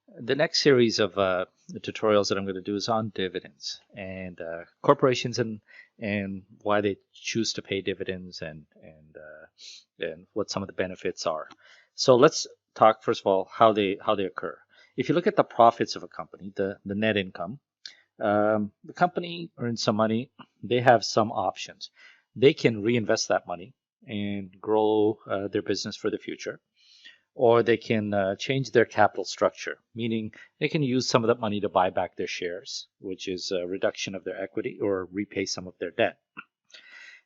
The next series of tutorials that I'm going to do is on dividends and corporations and why they choose to pay dividends and what some of the benefits are. So let's talk first of all how they occur. If you look at the profits of a company, the net income, the company earns some money. They have some options. They can reinvest that money and grow their business for the future, or they can change their capital structure, meaning they can use some of that money to buy back their shares, which is a reduction of their equity, or repay some of their debt.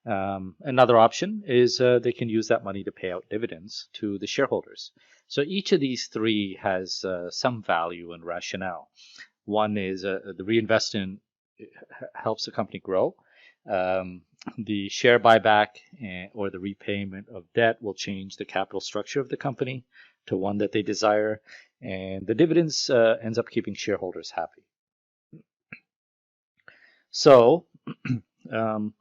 Another option is they can use that money to pay out dividends to the shareholders. So each of these three has some value and rationale. One is the reinvestment helps the company grow. Um, the share buyback or the repayment of debt will change the capital structure of the company to one that they desire, and the dividends ends up keeping shareholders happy. So, um,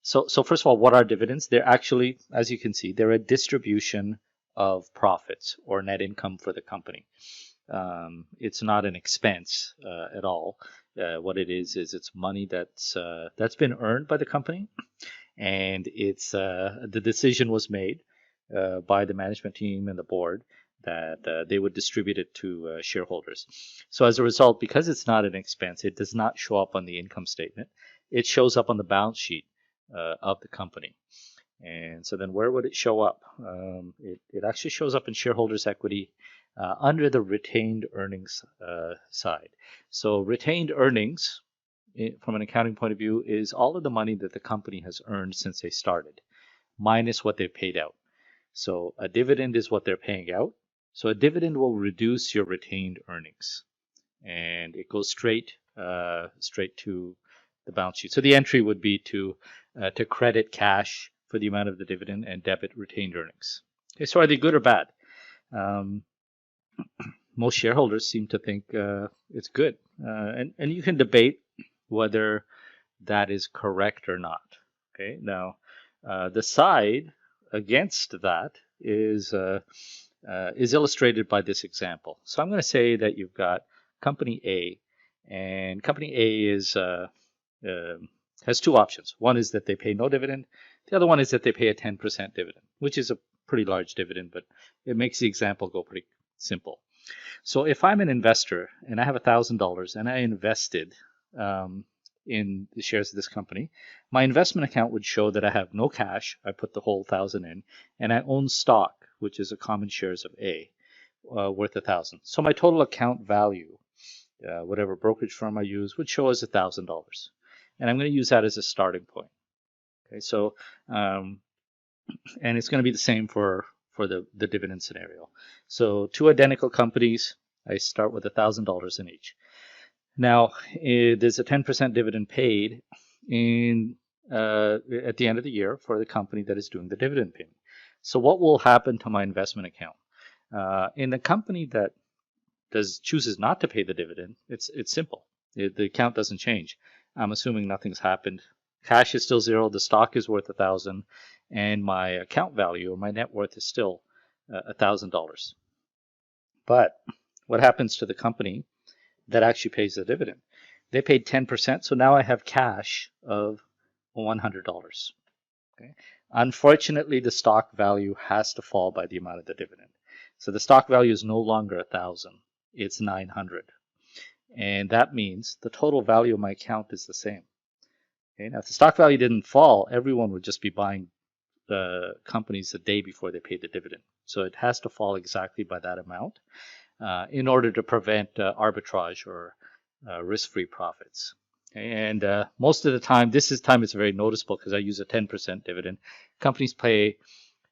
so first of all, what are dividends? They're actually, as you can see, they're a distribution of profits or net income for the company. It's not an expense at all. What it is it's money that's been earned by the company, and it's the decision was made by the management team and the board that they would distribute it to shareholders. So as a result, because it's not an expense, it does not show up on the income statement. It shows up on the balance sheet of the company. And so then where would it show up? It actually shows up in shareholders' equity under the retained earnings side. So retained earnings, from an accounting point of view, is all of the money that the company has earned since they started, minus what they've paid out. So a dividend is what they're paying out. So a dividend will reduce your retained earnings, and it goes straight to the balance sheet. So the entry would be to credit cash for the amount of the dividend and debit retained earnings. Okay, so are they good or bad? Um, Most shareholders seem to think it's good, and you can debate whether that is correct or not. Okay, now the side against that is illustrated by this example. So I'm going to say that you've got company A, and company A uh, has two options. One is that they pay no dividend. The other one is that they pay a 10% dividend, which is a pretty large dividend, but it makes the example go pretty simple. So if I'm an investor and I have $1,000 and I invested um, in the shares of this company, my investment account would show that I have no cash. I put the whole thousand in, and I own stock, which is a common shares of A, worth 1,000. So my total account value, whatever brokerage firm I use, would show as $1,000, and I'm going to use that as a starting point. Okay, so and it's going to be the same for the dividend scenario. So two identical companies, I start with $1,000 in each. Now, there's a 10% dividend paid in at the end of the year for the company that is doing the dividend payment. So what will happen to my investment account? In the company that chooses not to pay the dividend, it's simple. The account doesn't change. I'm assuming nothing's happened. Cash is still zero. The stock is worth 1,000, and my account value or my net worth is still $1,000. But what happens to the company that actually pays the dividend? They paid 10%, so now I have cash of $100. Okay. Unfortunately, the stock value has to fall by the amount of the dividend. So the stock value is no longer 1,000, it's 900. And that means the total value of my account is the same. Okay. Now, if the stock value didn't fall, everyone would just be buying the companies the day before they paid the dividend. So it has to fall exactly by that amount in order to prevent arbitrage or risk-free profits. And most of the time, this time it's very noticeable because I use a 10% dividend. Companies pay,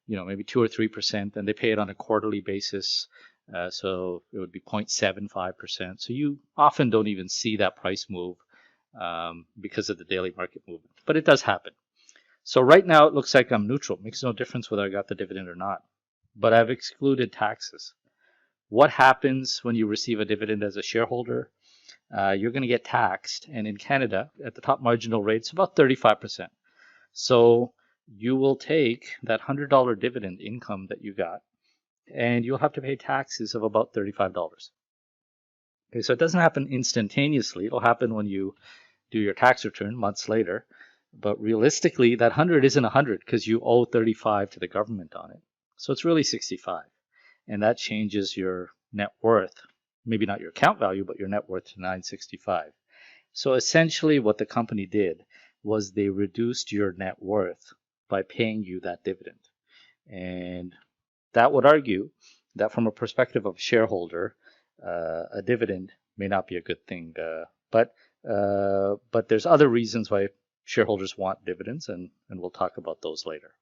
maybe 2 or 3%, and they pay it on a quarterly basis. So it would be 0.75%. So you often don't even see that price move because of the daily market movement. But it does happen. So right now it looks like I'm neutral. It makes no difference whether I got the dividend or not. But I've excluded taxes. What happens when you receive a dividend as a shareholder? You're going to get taxed. And in Canada, at the top marginal rate, it's about 35%. So you will take that $100 dividend income that you got, and you'll have to pay taxes of about $35. Okay, so it doesn't happen instantaneously. It'll happen when you do your tax return months later. But realistically, that 100 isn't 100 because you owe 35 to the government on it. So it's really 65. And that changes your net worth. Maybe not your account value, but your net worth to 965. So essentially what the company did was they reduced your net worth by paying you that dividend. And that would argue that from a perspective of a shareholder, a dividend may not be a good thing. But there's other reasons why shareholders want dividends, and we'll talk about those later.